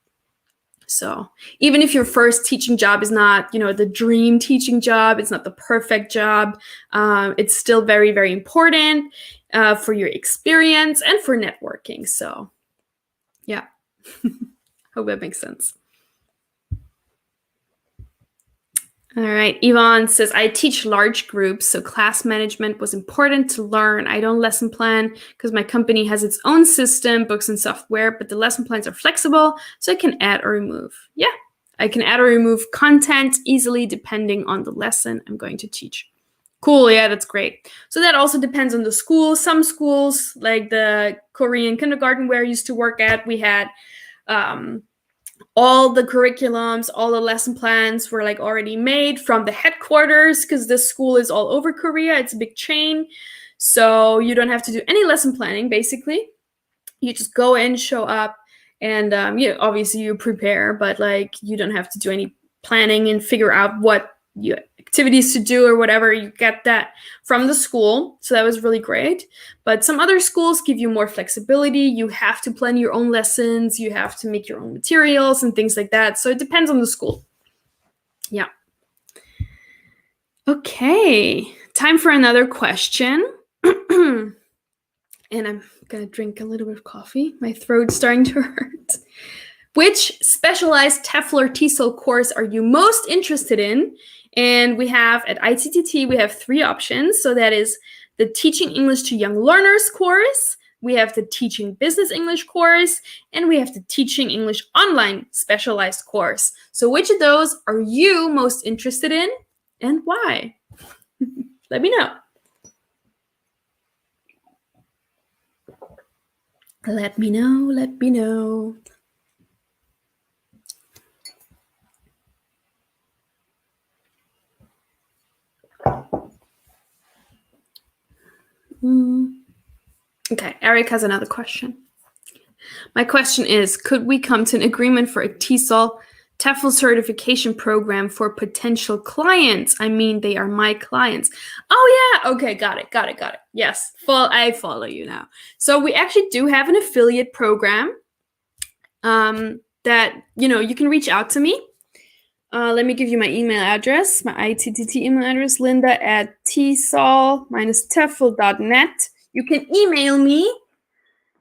So even if your first teaching job is not, the dream teaching job, it's not the perfect job, it's still very, very important for your experience and for networking. So yeah, hope that makes sense. All right, Yvonne says, I teach large groups, so class management was important to learn. I don't lesson plan because my company has its own system, books and software, but the lesson plans are flexible, so I can add or remove. Yeah, I can add or remove content easily depending on the lesson I'm going to teach. Cool, yeah, that's great. So that also depends on the school. Some schools, like the Korean kindergarten where I used to work at, we had all the curriculums, all the lesson plans were already made from the headquarters, because this school is all over Korea. It's a big chain. So you don't have to do any lesson planning, basically. You just go in, show up, and obviously you prepare, but you don't have to do any planning and figure out what activities to do or whatever. You get that from the school. So that was really great. But some other schools give you more flexibility. You have to plan your own lessons. You have to make your own materials and things like that. So it depends on the school. Yeah. Okay. Time for another question. And I'm going to drink a little bit of coffee. My throat's starting to hurt. Which specialized TEFL or TESOL course are you most interested in? And we have at ITTT, we have 3 options. So that is the Teaching English to Young Learners course, we have the Teaching Business English course, and we have the Teaching English Online specialized course. So which of those are you most interested in and why? Let me know. Let me know, let me know. Okay, Eric has another question. My question is, could we come to an agreement for a TESOL TEFL certification program for potential clients? I mean, they are my clients. Oh yeah, okay, got it. Yes, I follow you now. So we actually do have an affiliate program that, you can reach out to me. Let me give you my email address, my ITTT email address, linda@tesol-tefl.net. You can email me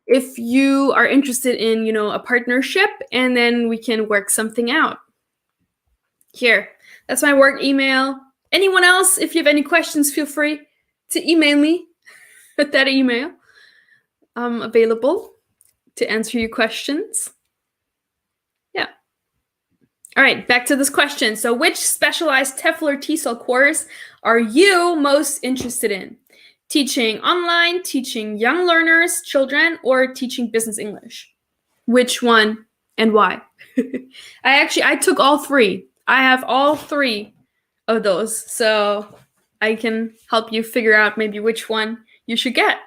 if you are interested in, a partnership, and then we can work something out. Here, that's my work email. Anyone else, if you have any questions, feel free to email me at that email. I'm available to answer your questions. Yeah. All right, back to this question. So which specialized TEFL or TESOL course are you most interested in? Teaching online, teaching young learners, children, or teaching business English? Which one and why? I took all three. I have all three of those, so I can help you figure out maybe which one you should get.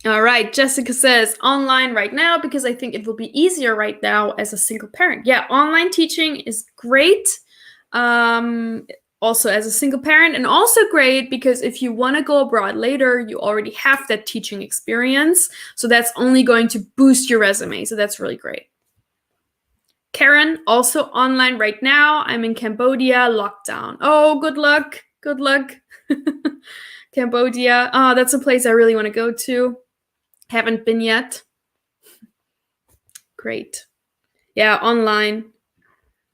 All right, Jessica says online right now because I think it will be easier right now as a single parent. Yeah, online teaching is great. Also as a single parent, and also great because if you want to go abroad later, you already have that teaching experience. So that's only going to boost your resume. So that's really great. Karen, also online right now. I'm in Cambodia, lockdown. Oh, good luck. Good luck. Cambodia. Oh, that's a place I really want to go to. Haven't been yet. Great. Yeah, online.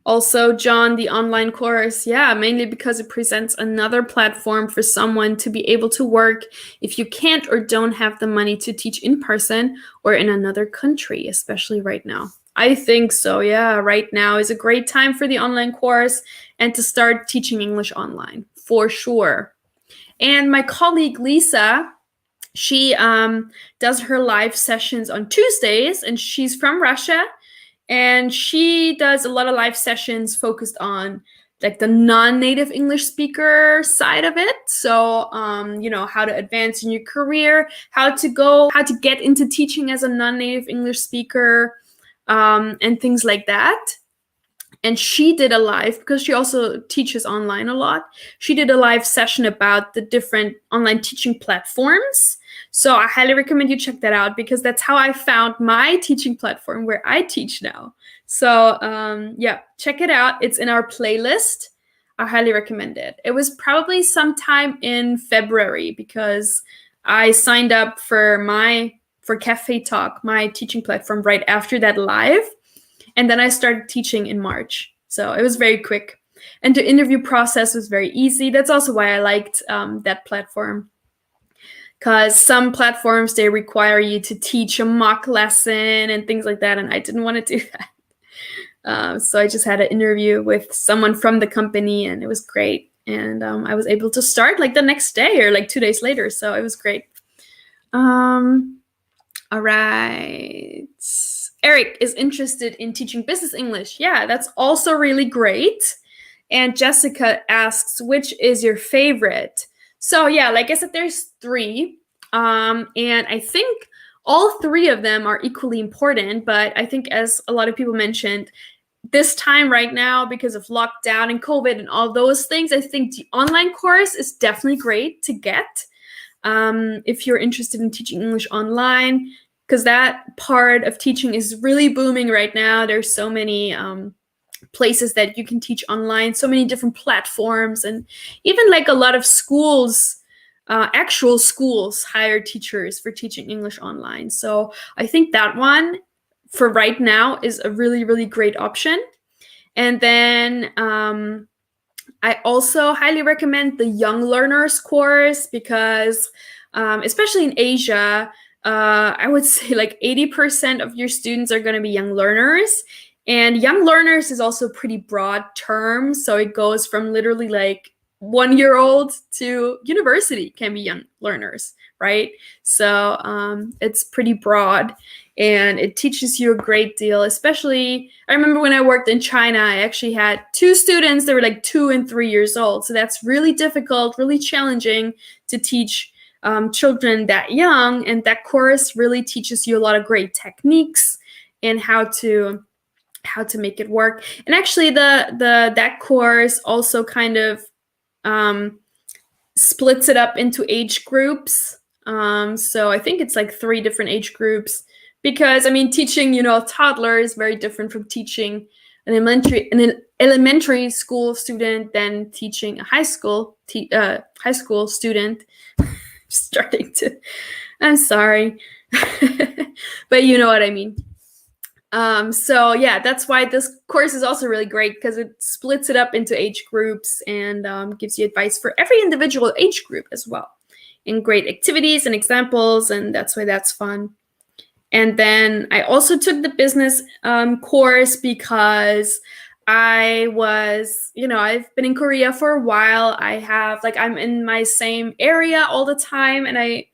Also, John, the online course, yeah, mainly because it presents another platform for someone to be able to work if you can't or don't have the money to teach in person or in another country, especially right now. I think so, yeah. Right now is a great time for the online course and to start teaching English online, for sure. And my colleague, Lisa, she does her live sessions on Tuesdays, and she's from Russia. And she does a lot of live sessions focused on like the non-native English speaker side of it. So, how to advance in your career, how to get into teaching as a non-native English speaker, and things like that. And she did a live, because she also teaches online a lot. She did a live session about the different online teaching platforms. So I highly recommend you check that out, because that's how I found my teaching platform where I teach now. So yeah, check it out. It's in our playlist. I highly recommend it. It was probably sometime in February, because I signed up for Cafe Talk, my teaching platform, right after that live. And then I started teaching in March. So it was very quick. And the interview process was very easy. That's also why I liked that platform. Because some platforms, they require you to teach a mock lesson and things like that. And I didn't want to do that. So I just had an interview with someone from the company, and it was great. And I was able to start like the next day or like 2 days later. So it was great. All right. Eric is interested in teaching business English. Yeah, that's also really great. And Jessica asks, which is your favorite? So yeah, like I said, there's three. And I think all three of them are equally important. But I think, as a lot of people mentioned, this time right now, because of lockdown and COVID and all those things, I think the online course is definitely great to get. If you're interested in teaching English online, because that part of teaching is really booming right now. There's so many places that you can teach online, so many different platforms, and even like a lot of schools, actual schools, hire teachers for teaching English online. So I think that one for right now is a really, really great option. And then I also highly recommend the Young Learners course, because especially in Asia, I would say like 80% of your students are going to be young learners. And young learners is also a pretty broad term. So it goes from literally like 1-year-old to university can be young learners, right? So it's pretty broad and it teaches you a great deal. Especially, I remember when I worked in China, I actually had 2 students that were like 2 and 3 years old. So that's really difficult, really challenging to teach children that young. And that course really teaches you a lot of great techniques and how to make it work. And actually that course also kind of splits it up into age groups. So I think it's like 3 different age groups, because I mean, teaching, a toddler is very different from teaching an elementary school student than teaching a high school student. I'm sorry, but you know what I mean. So yeah, that's why this course is also really great, because it splits it up into age groups and gives you advice for every individual age group as well, and great activities and examples, and that's why that's fun. And then I also took the business course because I was, I've been in Korea for a while. I'm in my same area all the time, and I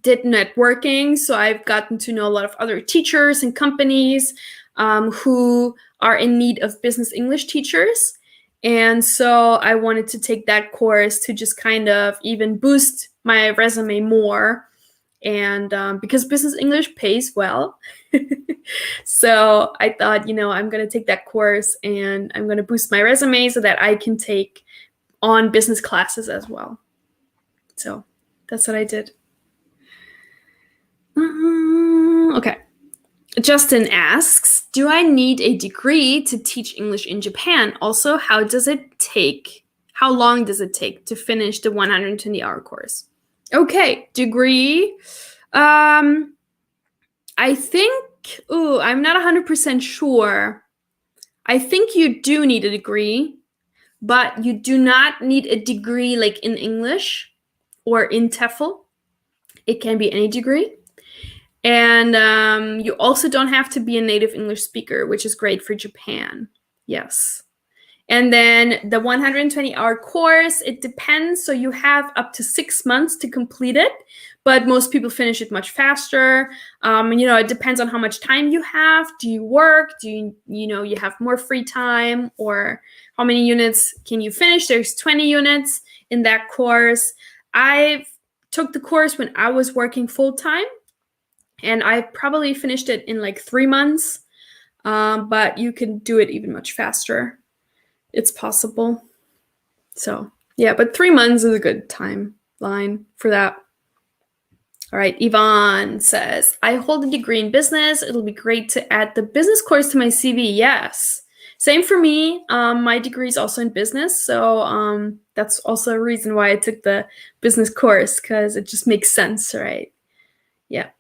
did networking. So I've gotten to know a lot of other teachers and companies who are in need of business English teachers. And so I wanted to take that course to just kind of even boost my resume more. And because business English pays well. So I thought, I'm going to take that course and I'm going to boost my resume so that I can take on business classes as well. So that's what I did. Okay. Justin asks, do I need a degree to teach English in Japan? Also, how long does it take to finish the 120-hour course? Okay, degree. I think, I'm not 100% sure. I think you do need a degree, but you do not need a degree like in English or in TEFL. It can be any degree. And you also don't have to be a native English speaker, which is great for Japan. Yes. And then the 120-hour course, it depends. So you have up to 6 months to complete it, but most people finish it much faster. It depends on how much time you have. Do you work? Do you have more free time? Or how many units can you finish? There's 20 units in that course. I took the course when I was working full-time, and I probably finished it in like 3 months, but you can do it even much faster. It's possible. So yeah, but 3 months is a good timeline for that. All right, Yvonne says, I hold a degree in business. It'll be great to add the business course to my CV. Yes. Same for me. My degree is also in business. So that's also a reason why I took the business course, because it just makes sense, right? Yeah.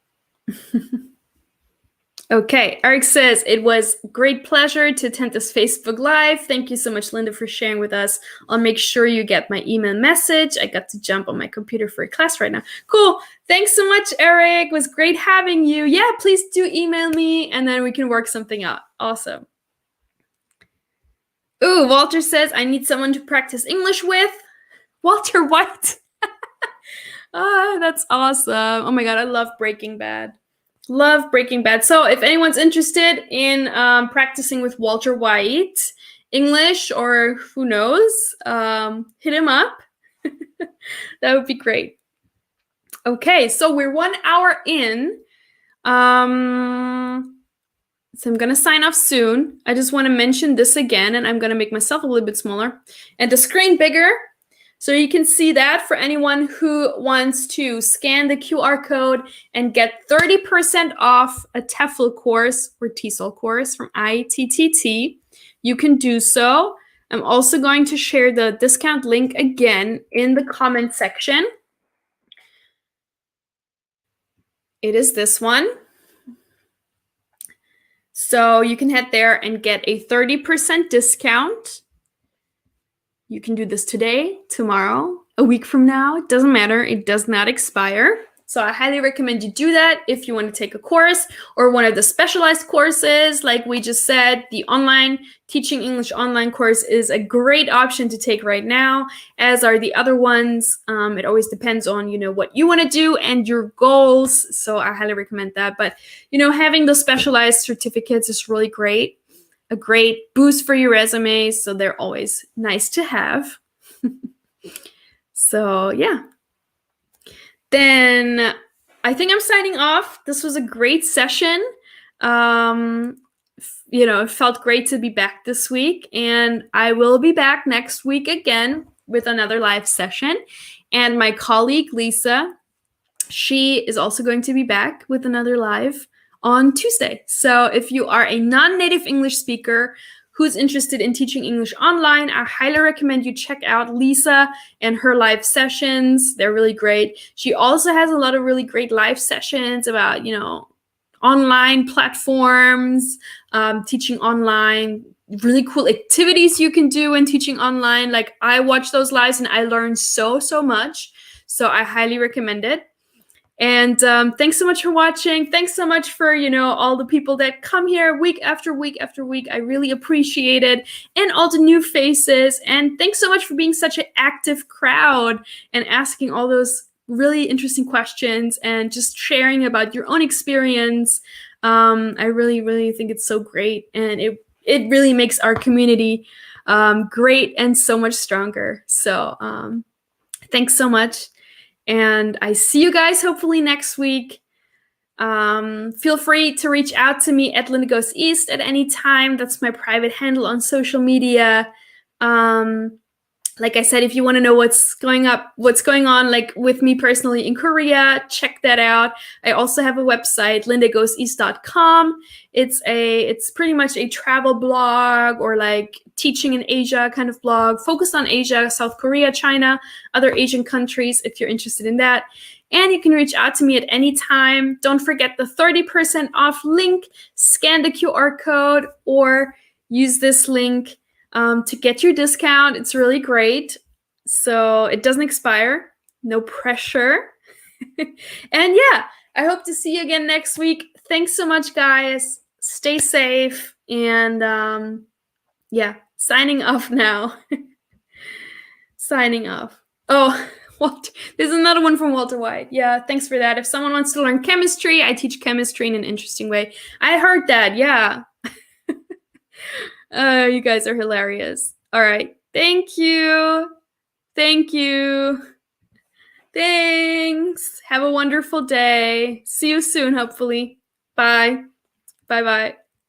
Okay, Eric says, it was a great pleasure to attend this Facebook Live. Thank you so much, Linda, for sharing with us. I'll make sure you get my email message. I got to jump on my computer for a class right now. Cool. Thanks so much, Eric. It was great having you. Yeah, please do email me, and then we can work something out. Awesome. Ooh, Walter says, I need someone to practice English with. Walter White. That's awesome. Oh my God, I love Breaking Bad. Love Breaking Bad. So if anyone's interested in practicing with Walter White English, or who knows, hit him up. That would be great. Okay, so we're 1 hour in. So I'm going to sign off soon. I just want to mention this again, and I'm going to make myself a little bit smaller and the screen bigger, so you can see that for anyone who wants to scan the QR code and get 30% off a TEFL course or TESOL course from ITTT, you can do so. I'm also going to share the discount link again in the comment section. It is this one. So you can head there and get a 30% discount. You can do this today, tomorrow, a week from now. It doesn't matter. It does not expire. So I highly recommend you do that if you want to take a course or one of the specialized courses. Like we just said, the online Teaching English online course is a great option to take right now, as are the other ones. It always depends on, what you want to do and your goals. So I highly recommend that. But, having those specialized certificates is really great. A great boost for your resume. So they're always nice to have. So yeah. Then I think I'm signing off. This was a great session. It felt great to be back this week, and I will be back next week again with another live session. And my colleague, Lisa, she is also going to be back with another live on Tuesday. So if you are a non-native English speaker who's interested in teaching English online, I highly recommend you check out Lisa and her live sessions. They're really great. She also has a lot of really great live sessions about, online platforms, teaching online, really cool activities you can do when teaching online. Like I watch those lives and I learned so much. So I highly recommend it. And thanks so much for watching. Thanks so much for, all the people that come here week after week after week. I really appreciate it. And all the new faces. And thanks so much for being such an active crowd and asking all those really interesting questions and just sharing about your own experience. I really, really think it's so great. And it really makes our community great and so much stronger. So thanks so much. And I see you guys hopefully next week. Feel free to reach out to me at Linda Goes East at any time. That's my private handle on social media. Like I said, if you want to know what's going on, like with me personally in Korea, check that out. I also have a website, lindagoeseast.com. It's pretty much a travel blog or like teaching in Asia kind of blog, focused on Asia, South Korea, China, other Asian countries, if you're interested in that. And you can reach out to me at any time. Don't forget the 30% off link. Scan the QR code or use this link to get your discount. It's really great. So it doesn't expire. No pressure. And yeah, I hope to see you again next week. Thanks so much, guys. Stay safe. And yeah, signing off now. Signing off. Oh, there's another one from Walter White. Yeah, thanks for that. If someone wants to learn chemistry, I teach chemistry in an interesting way. I heard that. Yeah. You guys are hilarious. All right. Thank you. Thank you. Thanks. Have a wonderful day. See you soon, hopefully. Bye. Bye-bye.